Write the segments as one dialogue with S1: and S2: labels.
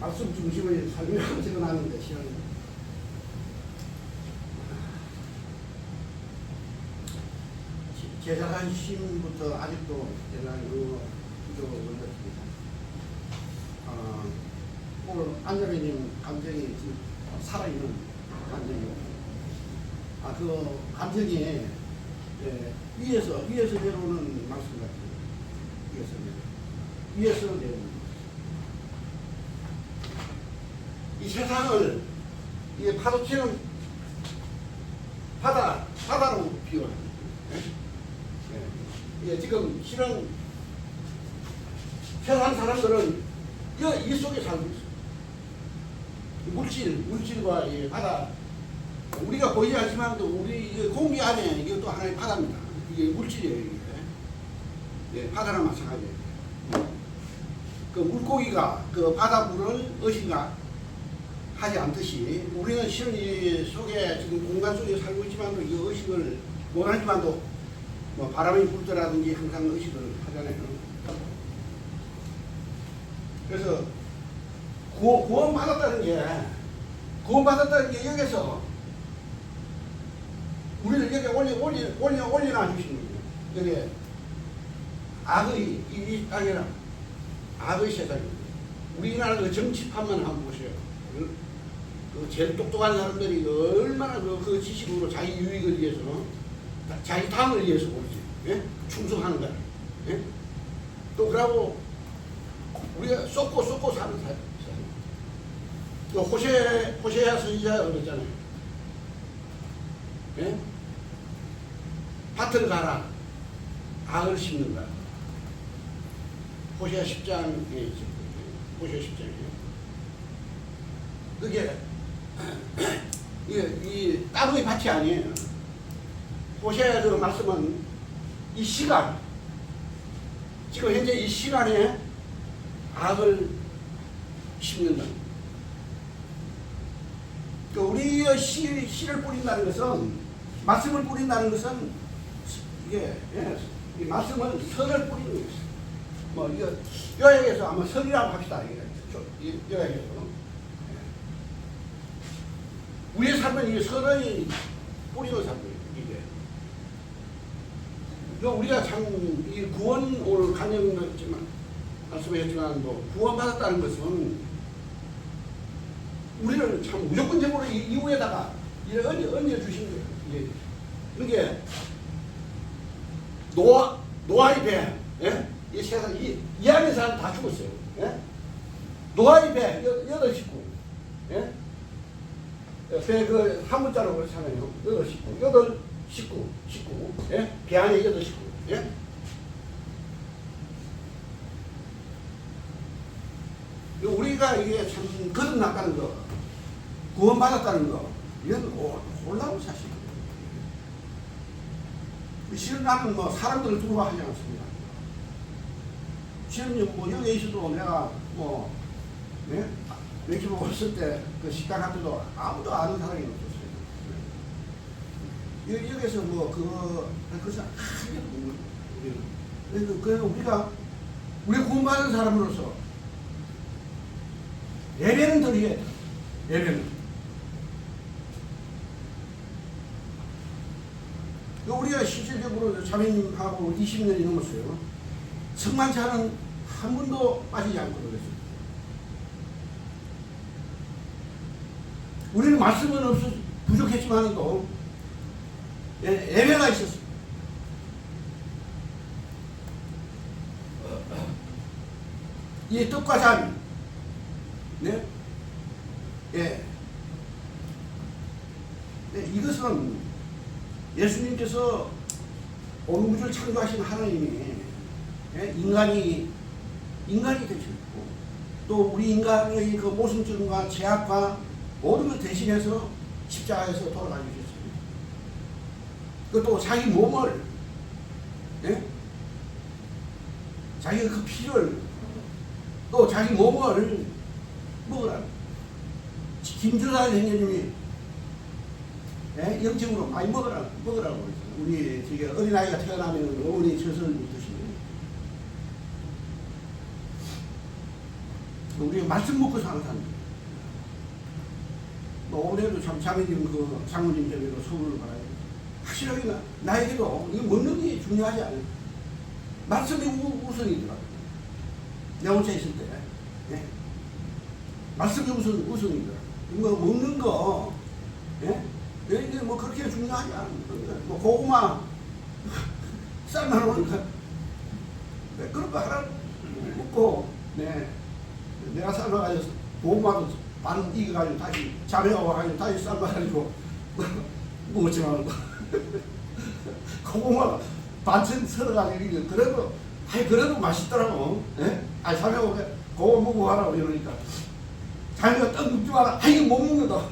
S1: 말씀 중심을 설명하고 적어놨는데 시간이 제자간심부터 아직도 대단히 부족을 느낍니다. 오늘 안자배님 감정이 지금 살아있는 감정이고, 그 감정이 위에서 내려오는 말씀 같아요. 위에서 내려오는. 이 세상을 이 파도치는 바다로 비유합니다. 지금 실은 세상 사람들은 이 속에 살고 있어요. 물질과 이 바다, 우리가 보이지 않지만 또 우리 공기 안에 이것도 하나의 바다입니다. 이게 물질이에요. 이게. 바다랑 마찬가지예요. 그 물고기가 그 바닷물을 어신가 하지 않듯이 우리는 실은 이 속에 지금 공간 속에 살고 있지만 이 의식을 못하지만도 뭐 바람이 불 때라든지 항상 의식을 하잖아요. 그래서 구원받았다는 게 여기서 우리를 여기 올려놔 주신 거예요. 여기 악의 이 땅이라 악의 세상입니다. 우리나라 그 정치판만 한번 보세요. 그 제일 똑똑한 사람들이 얼마나 그 지식으로 자기 유익을 위해서, 자기 당을 위해서 그러지, 예? 충성하는가. 예? 또 그러고 우리가 쏟고 사는 사람. 또 호세아 선지자가 그랬잖아요. 예? 밭을 가라, 악을 심는다. 호세아 10장에 있죠. 호세아 10장이에요. 그게 이 땅의 밭이 아니에요. 호세아 그 말씀은 이 시간, 지금 현재 이 시간에 악을 심는다. 우리의 씨를 뿌린다는 것은, 말씀을 뿌린다는 것은 이게 이 말씀은 선을 뿌리는 것이죠. 뭐 이거 요약해서 아마 선이라고 합시다. 요약해서 우리의 삶은 이게 선의 뿌리는 삶이에요. 이게 우리가 참 이 구원 오늘 간증했지만 말씀했지만 뭐 구원받았다는 것은 우리를 참 무조건적으로 이후에다가 얹어 주신 거예요. 예. 그게 노아의 배, 예? 이 세상 이 안에 사람 다 죽었어요. 예? 노아의 배 8식구, 예? 배 그 한 문자로 그렇잖아요. 8식구, 예? 배 안에 8식구, 예? 우리가 이게 참 거듭났다는 거, 구원받았다는 거, 이건 놀라운 사실이에요. 실은 나는 뭐 사람들을 두려워하지 않습니다. 실은 뭐 여기 있어도 내가 뭐, 네? 맥주 먹었을 때 그 식당 앞에도 아무도 아는 사람이 없었어요. 여기서 뭐 그것은 크게 없는 거예요. 그래서 우리 구원받은 사람으로서 예배는 드려야 돼. 예배는. 우리가 실질적으로 자매님하고 20년이 넘었어요. 성만찬은 한 번도 빠지지 않고 그랬어요. 우리는 말씀은 부족했지만도 예배가 있었어요. 이 떡과 잔, 네? 예. 네, 이것은 예수님께서 온 우주를 창조하신 하나님이, 예? 인간이 되셨고, 또 우리 인간의 그 모순점과 죄악과 모든 걸 대신해서 십자가에서 돌아가 주셨습니다. 그것도 자기 몸을, 예? 자기 그 피를, 또 자기 몸을 먹으라. 김주사 형님이, 예? 영적으로 많이 먹으라고 그랬어요. 우리 저기 어린아이가 태어나면 어머니 젖을 묻듯이. 우리가 말씀 먹고 사는 사람들. 뭐 올해도 참 장로님 그 장로님 저기로 서울을 가요. 확실하게 나에게도 이거 먹는 게 중요하지 않아요. 말씀이 우선이더라고요. 내 혼자 있을 때. 예? 말씀이 우선이더라고요. 뭐 먹는 거, 예? 이게 뭐 그렇게 중요하지 않은 거예요. 뭐 고구마 삶아놓으니까 네, 그런 거 하나 먹고, 네. 내가 삶아가지고 고구마도 반 익어가지고 다시 자매가 와가지고 다시 삶아가지고 먹지 말고 고구마가 반쯤 썰어가지고 그래도 그래도 맛있더라고. 예? 아니 자매가 고구마 먹고 가라고 이러니까 자매가 떡 먹지 마라. 이거 못 먹는다.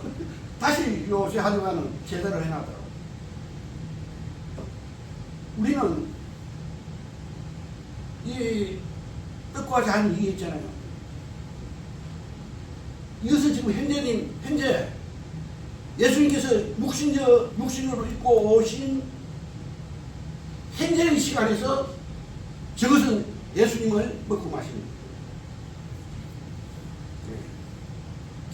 S1: 다시 요새 하지만은 제대로 해놨더라고. 우리는 이 떡과 잔이 이게 있잖아요. 이것은 지금 현재 예수님께서 육신으로 입고 오신 현재의 시간에서 저것은 예수님을 먹고 마시는 거예요.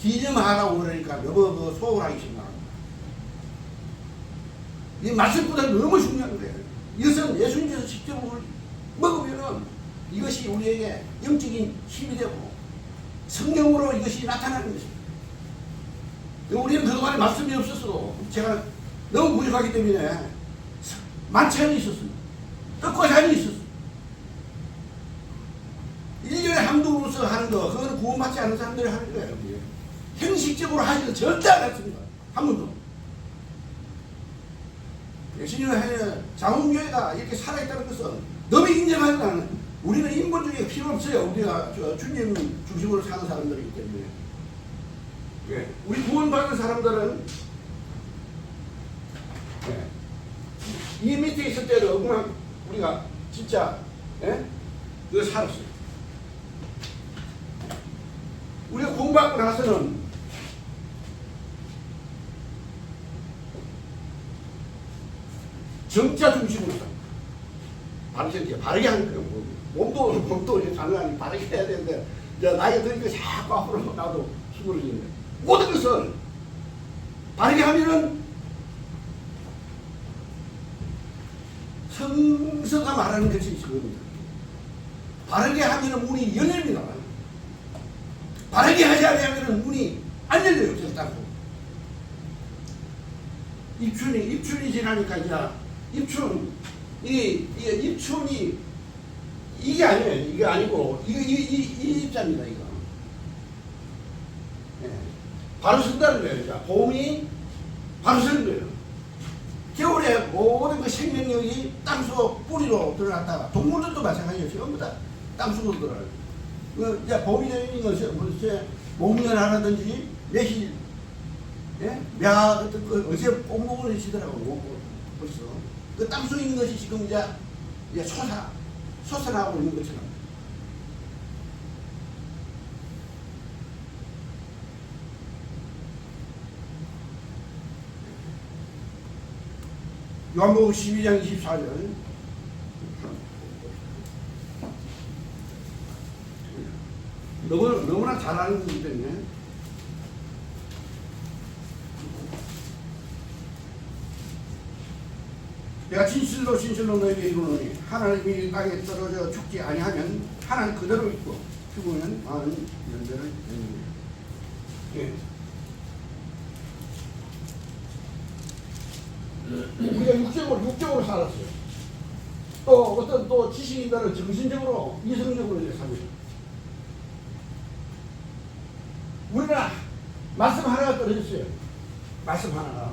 S1: 기념하라고 그러니까 너무 소홀하게 생각합니다. 이 말씀보다 너무 중요한 거예요. 이것은 예수님께서 직접 먹으면은 이것이 우리에게 영적인 힘이 되고 성령으로 이것이 나타나는 것입니다. 우리는 그동안에 말씀이 없었어도 제가 너무 부족하기 때문에 만찬이 있었습니다. 떡과 잔이 있었습니다. 1년에 한두 번씩 하는 거, 그거는 구원받지 않은 사람들이 하는 거예요. 형식적으로 하지는 절대 안 했습니다. 한 번도. 예수님의 장흥교회가 이렇게 살아있다는 것은 너무 인정하지 않는, 우리는 인본주의가 필요 없어요. 우리가 주님 중심으로 사는 사람들이기 때문에. 예. 우리 구원받은 사람들은 예. 이 밑에 있을 때도 그냥 우리가 진짜 그거 살았어요. 우리가 구원받고 나서는 정자 중심으로 바르게 하는 거예요. 몸도 장난이 바르게 해야 되는데 이제 나이가 드니까 자꾸 앞으로 나도 수그러지는데 모든 것을 바르게 하면은 성서가 말하는 것이 그겁니다. 바르게 하면은 문이 열립니다. 바르게 하지 않으면은 문이 안 열려요. 절대로. 입춘이 지나니까 이제 입춘이 이게 아니에요. 이게 아니고 이 입자입니다. 이거. 예. 바로 선다는 거예요. 봄이 바로 서는 거예요. 겨울에 모든 그 생명력이 땅속 뿌리로 들어갔다가 동물들도 마찬가지예요. 전부 다 땅속으로 들어가요. 이제 봄이 되는 것은 목련하라든지 매실, 예? 어제 뽕목을 시더라고요. 벌써. 그 땅속에 있는 것이 지금 이제 솟아나고 있는 것처럼. 요한복음 12장 24절. 너무나 잘 아는 거기 때문에. 내가 진실로 너에게 이르노니 하나님이 땅에 떨어져 죽지 아니하면 하나님 그대로 있고 죽으면 많은 연대를 내는 거예요. 우리가 육적으로 살았어요. 또 어떤 또 지식인들은 정신적으로 이성적으로 이렇게 삽니다. 우리는 말씀 하나가 떨어졌어요. 말씀 하나가.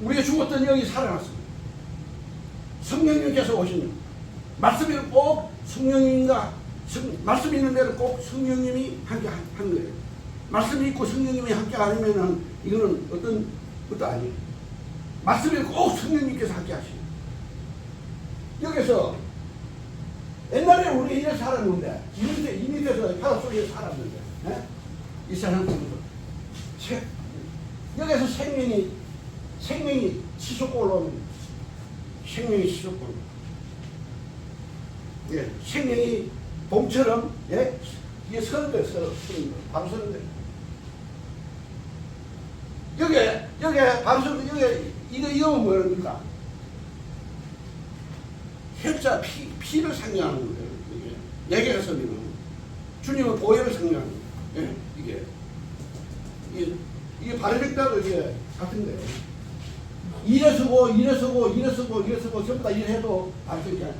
S1: 우리가 죽었던 영이 살아났습니다. 성령님께서 오시는 말씀에는 꼭 성령님과 말씀이 있는 데는 꼭 성령님이 함께 한 거예요. 말씀이 있고 성령님이 함께 아니면은 이거는 어떤 것도 아니에요. 말씀에 꼭 성령님께서 함께 하시고 여기서 옛날에 우리 이래 살았는데 이 밑에서 바다 속에 살았는데 이 사람들도 여기서 생명이 치솟고 올라오는 생명이 치솟고 예, 생명이 봄처럼 예, 이게 서는 거예요. 바로 서는 거예요. 여기에 바로 서는 여기에 이거 뭐입니까? 혈자 피를 상징하는 거예요. 이게 네 개가 서면 주님의 보혈을 상징하는 거예요. 예? 이게 바르직다도 이게 같은데 이래 서고 전부 다 이래 해도 바르직다.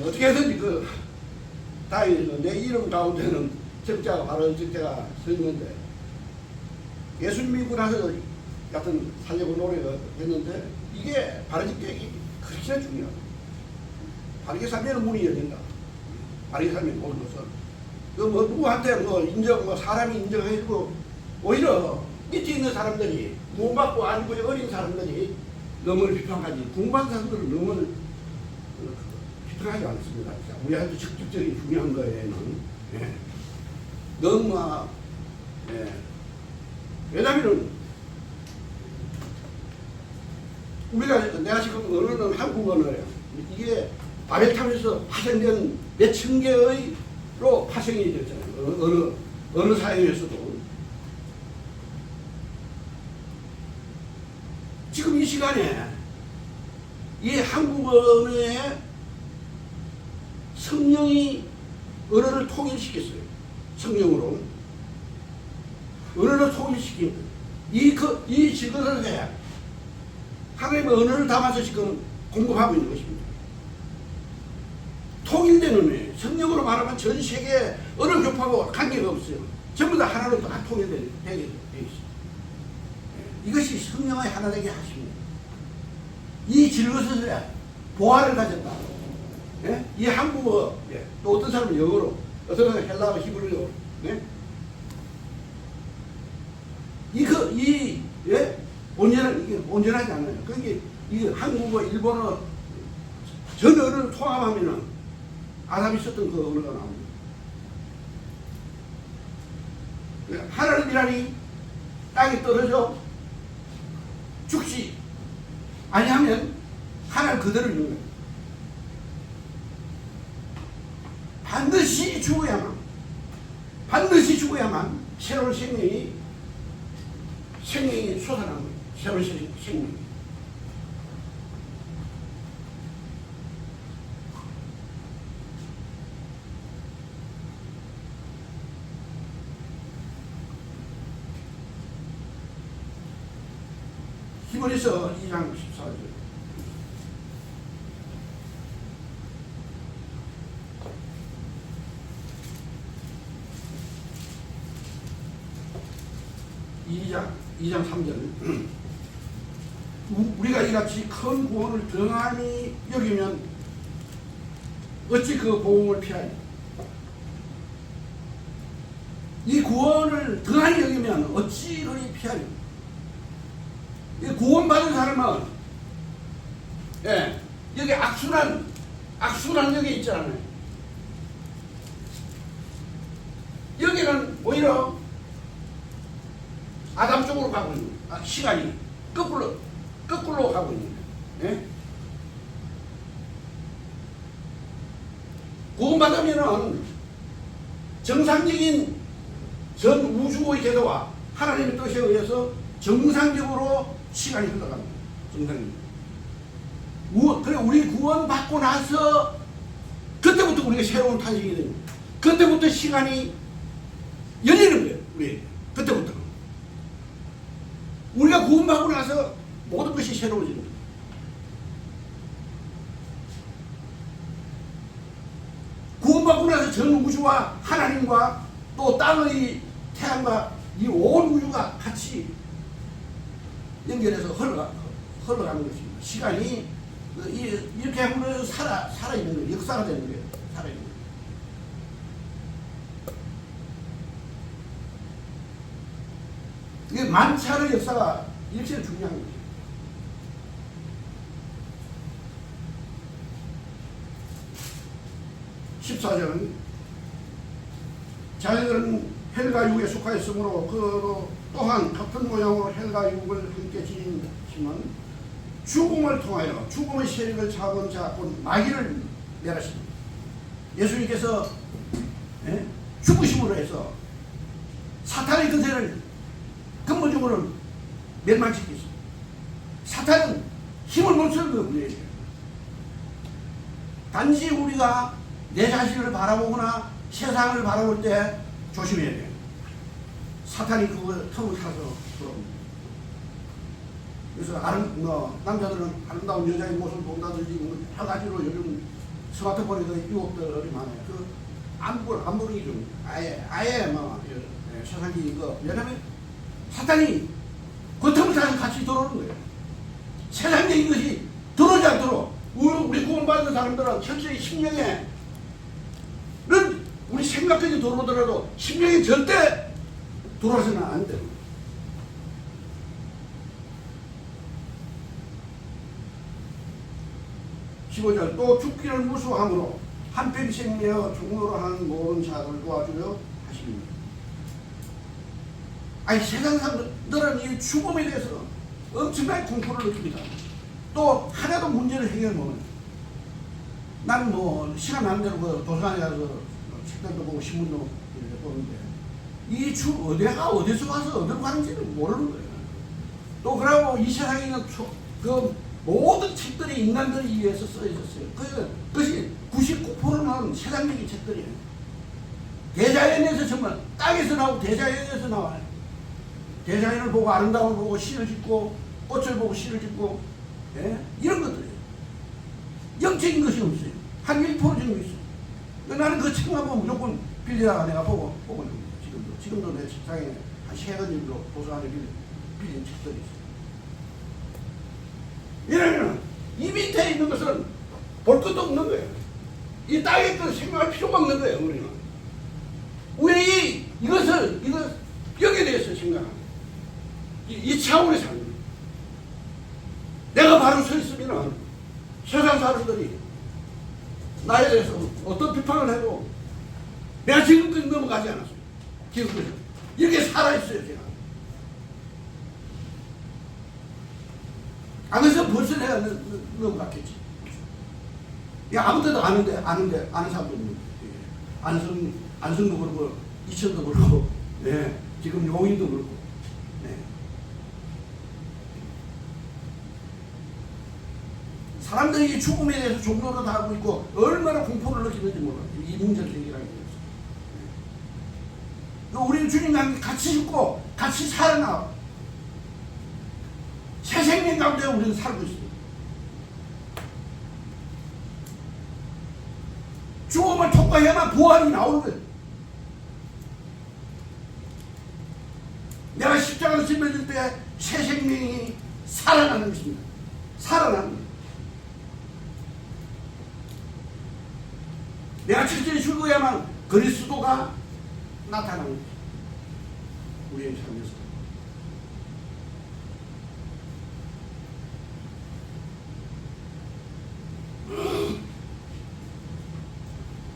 S1: 어떻게 해서든지 다행히 내 이름 가운데는 적자가 바르직자가 서 있는데 예수님 믿고 나서 같은 살려고 노력을 했는데 이게 바르직자가 그렇게 중요하다. 바르게 살면 문이 열린다. 바르게 살면 모든 것은 누구한테 사람이 인정해주고 오히려 밑에 있는 사람들이 구원받고 아니고 어린 사람들이 너무를 비판하지 공부한 사람들은 너무를 비판하지 않습니다. 우리한테 직접적인 중요한 거에는 너무 왜냐하면 내가 지금 언어는 한국 언어예요. 이게 바벨 타면서 파생된 몇 천 개의로 파생이 됐잖아요. 어느 사회에서도 지금 이 시간에 이 한국 언어에 성령이 언어를 통일시켰어요. 성령으로 언어를 통일시킨 이 직업을 해 하나님의 언어를 담아서 지금 공급하고 있는 것입니다. 통일된 언어예요. 성령으로 말하면 전 세계 언어 교파하고 관계가 없어요. 전부 다 하나로 다 통일되어 있어요. 이것이 성령의 하나 되게 하십니다. 이 질것을 보화를 가졌다. 이 한국어, 또 어떤 사람은 영어로, 어떤 사람은 헬라어, 히브리어, 이게 온전하지 않아요. 그게 이 한국어, 일본어 전 언어를 통합하면은 아담이 썼던 그 언어가 나옵니다. 하늘이라니 땅에 떨어져 죽지 아니하면 하늘 그대로 있는 거예요. 반드시 죽어야만 새로운 생명이 솟아나는 거예요. 새로운 생명이. 히브리서 2장 14절. 이 장 3절. 우리가 이같이 큰 구원을 등한히 여기면 어찌 그 복음을 피하냐. 이 구원을 등한히 여기면 어찌 이를 피하냐. 이 구원받은 사람은 여기 악순환 여기 있잖아요. 여기는 오히려 아담 쪽으로 가고 있는 거예요. 시간이 거꾸로 가고 있는 거예요. 구원받으면은 정상적인 전 우주의 궤도와 하나님의 뜻에 의해서 정상적으로 시간이 흘러갑니다. 정상적으로. 그래 우리 구원받고 나서 그때부터 우리가 새로운 탄생이 됩니다. 그때부터 시간이 열리는 거예요. 우리 그때부터. 우리가 구원받고 나서 모든 것이 새로워지는 거예요. 구원받고 나서 전 우주와 하나님과 또 땅의 태양과 이 온 우주가 같이 연결해서 흘러가는 것입니다. 시간이 이렇게 하면 살아있는 거예요. 역사가 되는 거예요. 살아있는 거예요. 이게 만차의 역사가 이렇게 중요한 거예요. 자녀들은 헬과 육에 속하였으므로 또한 같은 모양으로 헬과 육을 함께 지니시면 죽음을 통하여 죽음의 세력을 잡은 자 곧 마귀를 멸하십니다. 예수님께서 죽으심으로 해서 사탄의 근세를 근본적으로 멸망시켰어요. 사탄은 힘을 못 쓰는 거예요, 우리에게. 단지 우리가 내 자신을 바라보거나 세상을 바라볼 때 조심해야 돼요. 사탄이 그거 틈을 타서 들어옵니다. 그래서 남자들은 아름다운 여자의 모습을 본다든지 여러 가지로 요즘 스마트폰에도 유혹들이 많아요. 안 보는 좀 아예 뭐 세상이 이거 왜냐면 사탄이 그 틈을 타서 같이 들어오는 거예요. 세상적인 것이 들어오지 않도록 우리 구원받은 사람들은 철저히 심령에는 우리 생각까지 들어오더라도 심령에 절대 들어와서는 안 돼요. 15절 또 죽기를 무수함으로 한평생 내어 종로로 하는 모든 자들을 도와주려 하십니다. 아니 세상 사람들은 이 죽음에 대해서 엄청나게 공포를 느낍니다. 또 하나도 문제를 해결 못해요. 나는 뭐 시간 나는 대로 그 도서관에 가서 책들도 보고 신문도 보는데 이 어디가 어디서 와서 어디로 가는지를 모르는 거예요. 또 그러고 이 세상에 있는 그 모든 책들이 인간들을 위해서 써 있었어요. 그것이 99%는 세상적인 책들이에요. 대자연에서 정말 땅에서 나오고 대자연에서 나와요. 대자연을 보고 아름다움을 보고 시를 짓고 꽃을 보고 시를 짓고 이런 것들이에요. 영적인 것이 없어요. 한 1% 정도 있어요. 나는 그 책만 보면 무조건 빌리다가 내가 보고 지금도 내 책상에 한 3권 정도 도서관에 빌린 책들이 있어요. 이러면 이 밑에 있는 것은 볼 것도 없는 거예요. 이 땅에 그 생각할 필요가 없는 거예요. 우리는 왜 이것을 벽에 대해서 생각하는 이 차원에서 하는 거예요. 내가 바로 서 있으면 세상 사람들이 나에 대해서 어떤 비판을 해도 내가 지금까지 넘어가지 않았어요. 지금까지 이렇게 살아있어요. 제가 안 해서 벌써 내가 넘어갔겠지. 아무데도 아는 사람도 있는데 안성도 그렇고 이천도 그렇고 지금 용인도 그렇고 사람들이 죽음에 대해서 종로로 다 하고 있고 얼마나 공포를 느끼는지 몰라요. 이 문제를 해결하기 위해서. 우리는 주님과 같이 죽고 같이 살아나와 새 생명 가운데 우리는 살고 있습니다. 죽음을 통과해야만 부활이 나오는 거예요. 내가 십자가를 짊어질 때 새 생명이 살아나는 것입니다. 살아나는 거예요. 내가 철저히 죽어야만 그리스도가 나타나는 거예요. 우리의 삶에서.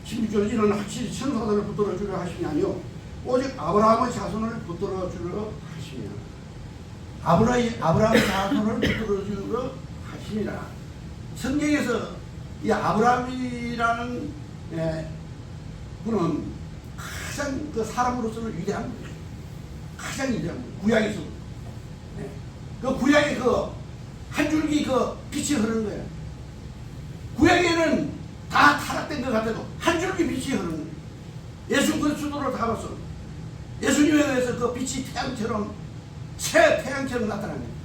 S1: 16절 이는 확실히 천사들을 붙들어 주려 하심이 아니요 오직 아브라함의 자손을 붙들어 주려 하시며 아브라함의 자손을 붙들어 주려 하심이라. 성경에서 이 아브라함이라는 분은 가장 그 사람으로서는 위대한 거예요. 가장 위대한 거예요. 구약에서 그 구약에 그 한 줄기 그 빛이 흐르는 거예요. 구약에는 다 타락된 것 같아도 한 줄기 빛이 흐르는 거예요. 예수 그리스도를 담아서 예수님에 의해서 그 빛이 태양처럼 새 태양처럼 나타나는 거예요.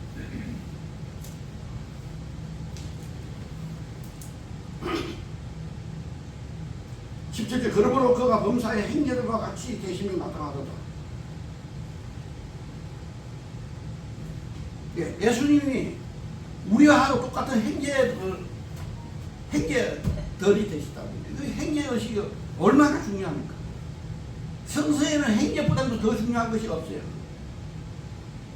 S1: 17절 그러므로 그가 범사의 행렬과 같이 계시며 나타나도다. 예수님이 우리와 똑같은 행제들이 되시다고. 그 행제의식이 얼마나 중요합니까? 성서에는 행제보다도 더 중요한 것이 없어요.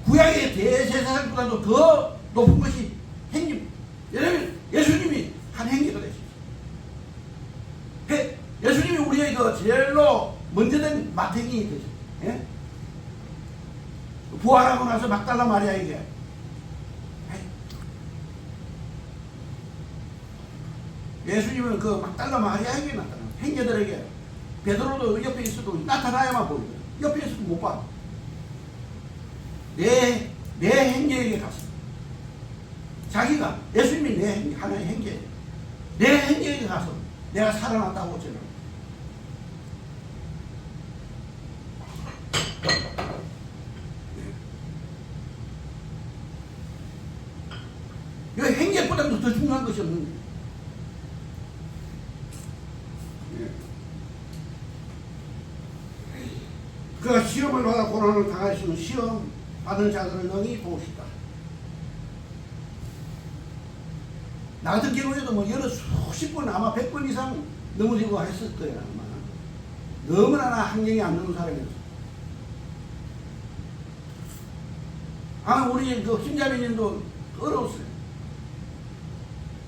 S1: 구약의 대제사장보다도 더 높은 것이 행제. 왜냐하면 예수님이 한 행제가 되셨어요. 예수님이 우리의 그 제일로 먼저 된 마탱이 되죠. 예? 부활하고 나서 막달라 마리아에게 예수님은 그 막달라 마리아에게 나타납니다. 행제들에게 베드로도 옆에 있어도 나타나야만 보이거든. 옆에 있어도 못 봐. 내 행제에게 가서 자기가 예수님이 내 행제, 하나의 행제, 내 행제에게 가서 내가 살아났다고 저는 이 행제보다도 더 중요한 것이 없는데 그가 시험을 받아 고난을 당하시는 시험 받은 자들을 능히 도우시다. 나 같은 경우에도 뭐 여러 수십 번 아마 100번 이상 넘어지고 했을 거야. 아마 너무나 나 학령이 안 넘는 사람이었어. 우리 그 김자매님도 어려웠어요.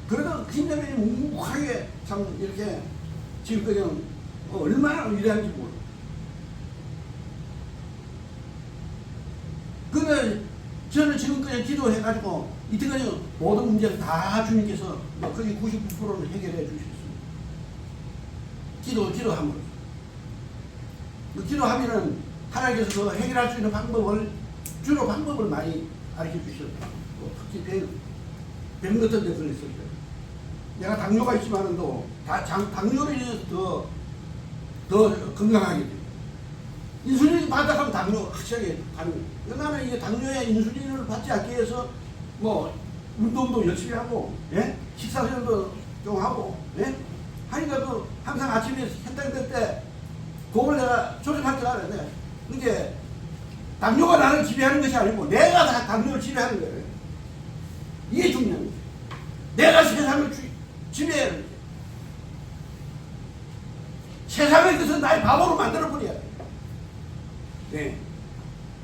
S1: 그래도 김자매님 묵묵하게 참 이렇게 지금 그냥 얼마나 위대한지 몰라. 근데 저는 지금 그냥 기도해가지고 이때까지 모든 문제를 다 주님께서 거의 99%는 해결해 주셨습니다. 기도함으로. 기도하면은 하나님께서 그 해결할 수 있는 방법을 주로 방법을 많이 가르쳐 주셨다. 특히 병 같은 데 걸렸을 때. 내가 당뇨가 있지만은 당뇨를 인해서 더 건강하게 돼. 인슐린 받아가면 당뇨 확실하게 가는. 나는 이게 당뇨에 인슐린을 받지 않기 위해서 뭐 운동도 열심히 하고, 예? 식사도 좀 하고, 예? 하니까 항상 아침에 혈당될 때 그걸 내가 조절할 줄 알아야. 이게 당뇨가 나를 지배하는 것이 아니고 내가 다 당뇨를 지배하는 거예요. 이게 중요한 거예요. 내가 세상을 지배해야 돼. 세상을 그래서 나의 바보로 만들어버려야 돼. 네.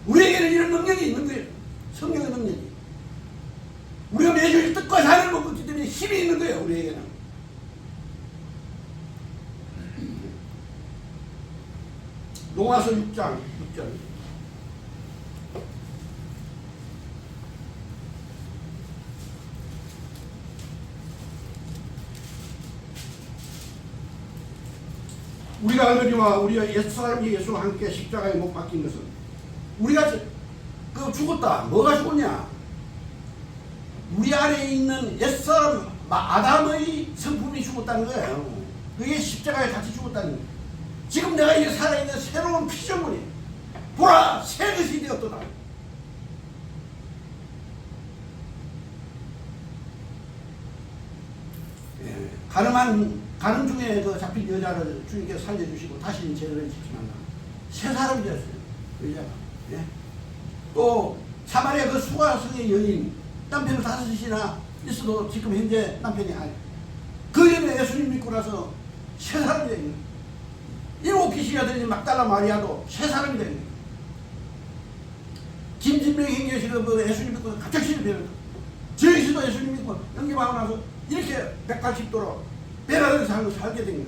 S1: 우리에게는 이런 능력이 있는 거예요. 성령의 능력이. 우리가 매주 뜻과 사랑을 먹고 있기 때문에 힘이 있는 거예요. 우리에게는. 로마서 6장 6절. 우리가 알거니와 우리가 옛사람 예수와 함께 십자가에 못 박힌 것은 우리가 죽었다. 뭐가 죽었냐? 우리 안에 있는 옛사람 아담의 성품이 죽었다는 거예요. 그게 십자가에 같이 죽었다는 거예요. 지금 내가 이 살아있는 새로운 피조물이 보라 새 것이 되었도다. 예, 가늠 중에 잡힌 여자를 주님께서 살려주시고 다시는 죄를 짓지 말라. 새 사람이 되었어요. 그 여자가. 예? 또 사마리아 그 수가성의 여인 남편을 5이나 있어도 지금 현재 남편이 아니. 그 여인은 예수님 믿고 나서 새 사람이 되는 거예요. 7 귀신이 들린 막달라 마리아도 새 사람이 되는 거예요. 김진명 행교실은 예수님 믿고 갑자기 신이 되는 거예요. 저희도 예수님 믿고 영접하고 나서 이렇게 180도로 배라를 살게 된 거예요.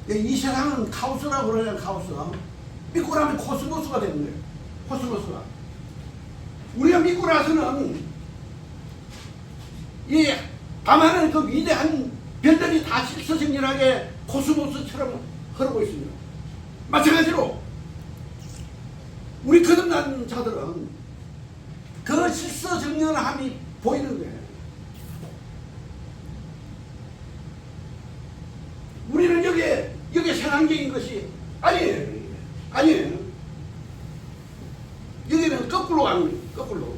S1: 예. 이 세상은 카오스라고 그러잖아요. 카오스. 믿고 나면 코스모스가 되는 거예요. 코스모스가. 우리가 믿고 나서는 이 밤하늘 그 위대한 별들이 다 실서정연하게 코스모스처럼 흐르고 있습니다. 마찬가지로 우리 거듭난 자들은 그 실서정연함이 보이는 거예요. 우리는 여기에 세상적인 것이 아니에요. 여기는 거꾸로 가는 거예요. 거꾸로.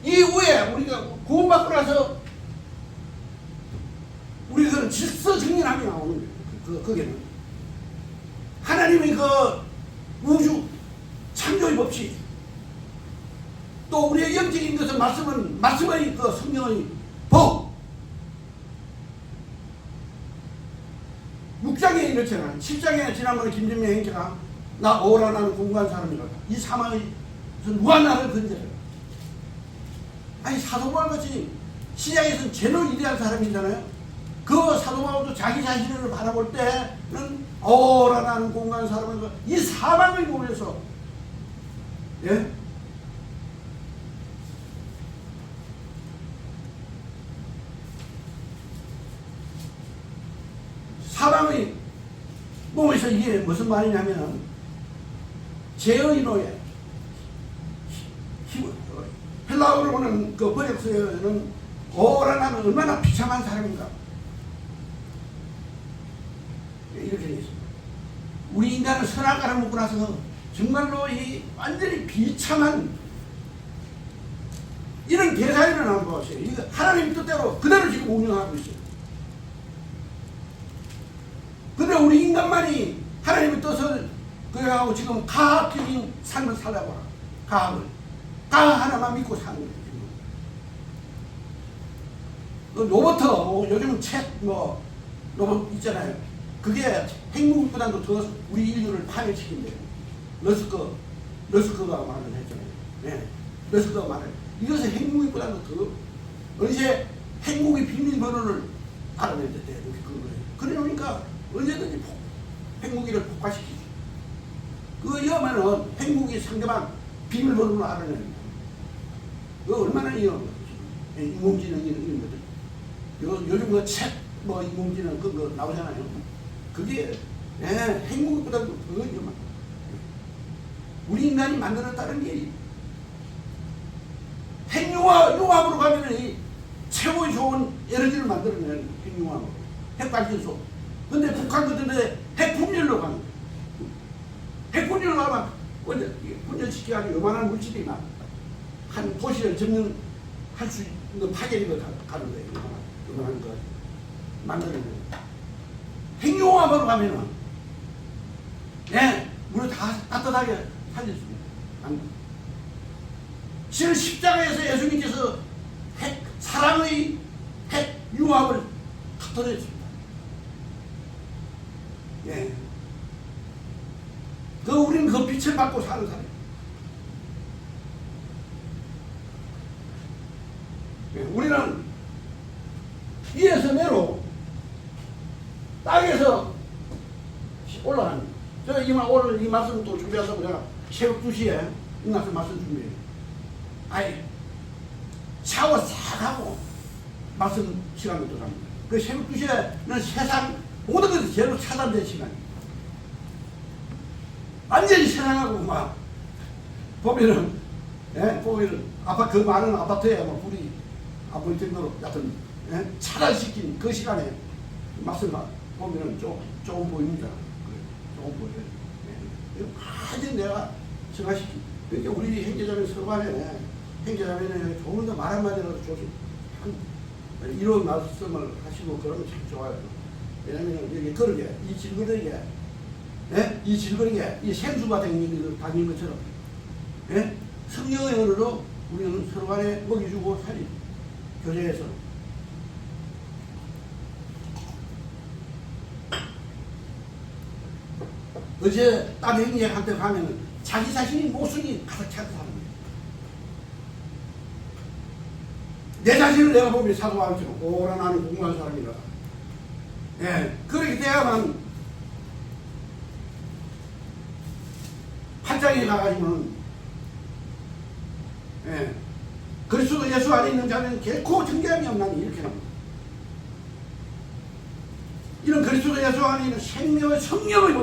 S1: 이후에 우리가 구원받고 나서 우리가 질서정연함이 나오는 거예요. 거기는 하나님의 그 우주 창조의 법칙, 또 우리의 영적인 것은 말씀의 그 성령의 법. 6장에 이렇잖아. 7장에 지난번에 김진명 행자가 나 오라나는 공부한 사람이라다. 이 사망에서 누가 나를 건져라. 아니 사도바울 같이 시장에서는 제일 위대한 사람이잖아요. 그 사도바울도 자기 자신을 바라볼 때는 오라나는 공부한 사람은 이 사망의 몸에서 예? 사람의 몸에서 이게 무슨 말이냐면 제의노예 헬라어로 보는 그 번역서에는 고란하면 얼마나 비참한 사람인가 이렇게 되어 있습니다. 우리 인간은 선악과를 먹고 나서 정말로 이 완전히 비참한 이런 대사를 한번 보세요. 이거 하나님 뜻대로 그대로 지금 운영하고 있어요. 근데 우리 인간만이 하나님의 뜻을 그래가고 지금 가학적인 삶을 살라고 하라. 가학을. 가학 하나만 믿고 사는 거예요. 로버트, 요즘 책, 로봇 있잖아요. 그게 핵무기보다도 더 우리 인류를 파멸시킨대요. 러스크가 말을 했잖아요. 네. 러스크가 말을. 이것은 핵무기보다도 더, 언제 핵무기 비밀번호를 알아냈대. 그러니까 언제든지 핵무기를 폭파시키죠. 그러면은 핵무기 상대방 비밀번호를 알아내는 거예요. 그거 얼마나 위험한 거죠. 인공지능 이런 것들. 요즘 그 책, 인공지능 그거 나오잖아요. 그게, 핵무기보다도 더 위험한 거예요. 우리 인간이 만들었다는 게 핵융합으로 가면 최고의 좋은 에너지를 만들어내는 핵융합으로. 핵발전소. 근데 북한 같은데 핵분열로 가는 거예요. 핵분열로 가면 분열시켜가지고 요만한 물질이 막 한 도시를 점령할 수 있는 파괴력을 가는 거예요. 요만한 거 만드는 거예요. 핵융합으로 가면은 물을 다 따뜻하게 살릴 수 있어요. 지금 십자가에서 예수님께서 사랑의 핵융합을 터뜨렸습니다. 우리는 그 빛을 받고 사는 사람. 우리는 위에서 내로 땅에서 올라가는. 제가 오늘 이 말씀 또 준비한다고 제가 새벽 2시에 이 말씀 준비해요. 샤워 싹 하고 말씀 시간을 또 합니다. 그 새벽 2시에는 세상 모든 것이 제로 차단된 시간이에요. 완전히 세상하고 막 보면은 그 많은 아파트에 불이 안 보일 정도로 같은 차단시킨 그 시간에 말씀 보면은 조금 보입니다. 조금 보여요. 완전히 내가 정화시킨. 그러니까 우리 형제자매 서반에 형제자매는 조금 더 말 한마디라도 조금 이런 말씀을 하시고 그러면 참 좋아요. 왜냐면 여기 그러게 이 질거리게 이 생수가 다닌 것처럼 성령의 은혜로 우리는 서로 간에 먹여주고 살이 교제해서 어제 딴 형제한테 가면은 자기 자신이 모순이 가득 찬 사람이에요. 내 자신을 내가 보면 사도하면서 오라 나는 공부한 사람이라. 그렇게 돼야만 8장에 가가지고는 그리스도 예수 안에 있는 자는 결코 정죄함이 없나니 이렇게 나옵니다. 이런 그리스도 예수 안에 있는 생명의 성령의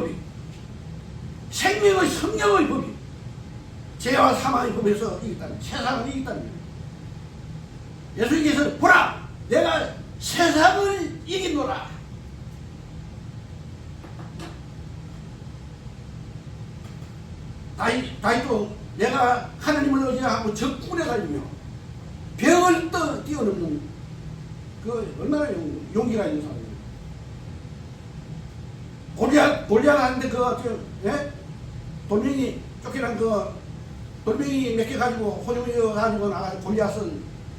S1: 법이 죄와 사망의 법에서 이겼다는 세상을 이겼다는 거예요. 예수님께서 보라 내가 세상을 이긴노라. 다윗도 내가 하나님을 의지하고 적군에 달리며 병을 뛰어넘는 그 얼마나 용기가 있는 사람이에요. 골리앗 하는데 돌멩이 쫓기는 돌멩이 몇 개 가지고 호종이어 가지고 나가 골리앗을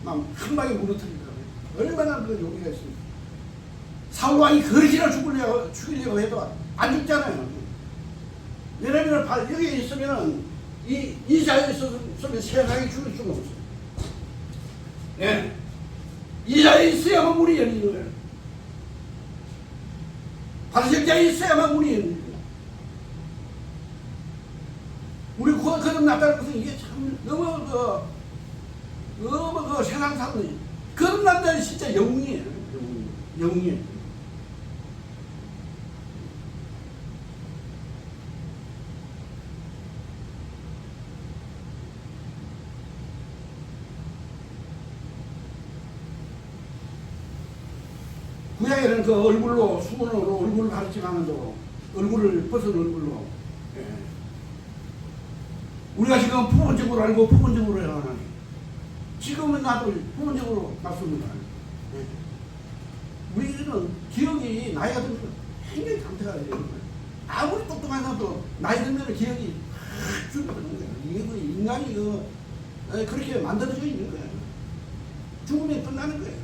S1: 막 한 방에 무너뜨리더라고요. 얼마나 그 용기가 있습니까? 사울 왕이 거리지나 죽이려고 해도 안 죽잖아요. 왜냐면 여기 있으면은 이 자리에 있으면 세상이 죽을 수가 없어요. 이 자리에 있어야만 문이 열리는 거예요. 발생자에 있어야만 문이 열리는 거예요. 우리 거듭났다는 것은 이게 참 너무 너무 세상 사는 거듭난다는 진짜 영웅이에요. 영웅이에요. 구약에는 그 얼굴로 수건으로 얼굴을 가르치면서 얼굴을 벗은 얼굴로 우리가 지금 부분적으로 알고 부분적으로 해나가니 지금은 나도 부분적으로 맞습니다. 우리는 기억이 나이가 들면 굉장히 강태가 되는 거예요. 아무리 똑똑한 사람도 나이 들면 기억이 확 줄어드는 거예요. 이게 그 인간이 그렇게 만들어져 있는 거예요. 죽으면 끝나는 거예요.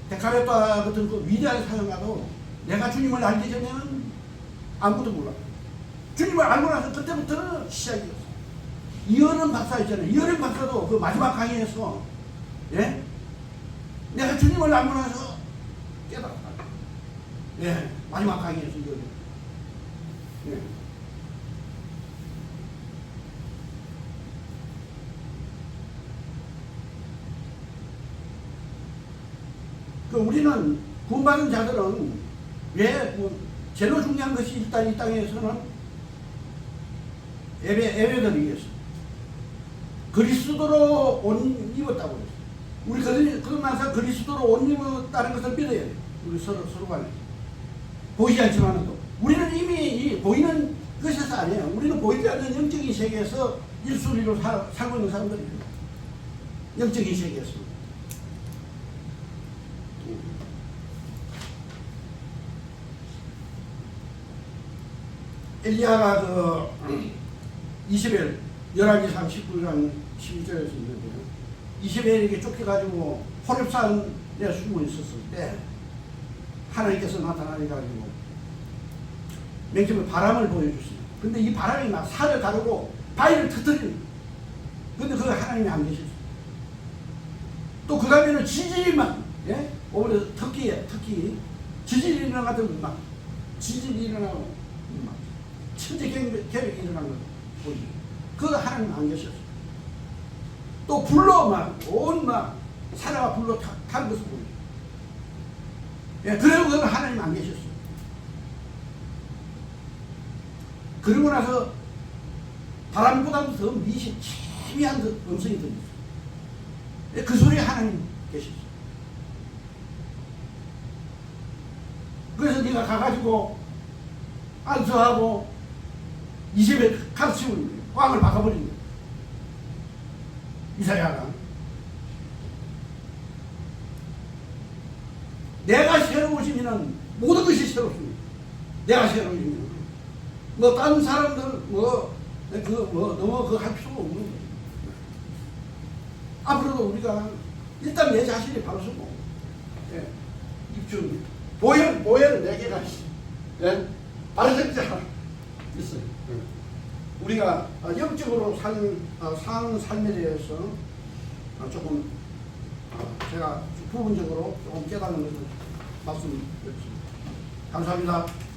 S1: 데카르타 같은 그 위대한 사상가도 내가 주님을 알기 전에는 아무것도 몰라. 주님을 알고 나서 그때부터는 시작이었어. 이어른 박사 있잖아요. 이어른 박사도 그 마지막 강의에서 예? 내가 주님을 알고 나서 깨달았다. 예, 마지막 강의에서 이어른. 예. 그 우리는 구원받은 자들은 왜 제일 중요한 것이 일단 이 땅에서는 예배드리겠어. 그리스도로 옷 입었다고 그랬어. 우리 그러면서 그리스도로 옷 입었다는 것을 믿어야 돼. 우리 서로 간에. 보이지 않지만도. 우리는 이미 보이는 것에서 아니에요. 우리는 보이지 않는 영적인 세계에서 일수리로 살고 있는 사람들이에요. 영적인 세계에서. 엘리야가 그 이스라엘 열왕기상 19장 12절에서 있는데요. 이스라엘에게 쫓겨가지고 호렙산에 숨어 있었을 때 하나님께서 나타나가지고 맨 처음에 바람을 보여줬어요. 근데 이 바람이 막 산을 가르고 바위를 터뜨리는. 근데 그거 하나님이 안 계셨어요. 또 그 다음에는 지진이 막, 예? 오히려 특히 지진이 일어나거든 막 지진이 일어나고 막 천재 계획이 일어난 거 보이죠. 그거 하나님 안 계셨어요. 또 불로 막 사자가 불로 탄 것을 보이죠. 예, 그리고 그건 하나님 안 계셨어요. 그러고 나서 바람보다도 더 미세한 음성이 들렸어요. 예, 그 소리에 하나님 계셨어요. 그래서 네가 가가지고 안수하고 이세벨 가르치고 있는 거예요. 왕을 바꿔버린 거예요. 이사야가. 내가 새로우시면 모든 것이 새롭습니다. 내가 새로우시면. 다른 사람들, 너무 할 필요가 없는 거예요. 앞으로도 우리가 일단 내 자신이 바로 서고, 예, 입춘, 보혈은 4개가 있어요. 예? 바로 적자 있어요. 우리가 영적으로 사는 삶에 대해서 조금 제가 부분적으로 조금 깨닫는 것을 말씀드렸습니다. 감사합니다.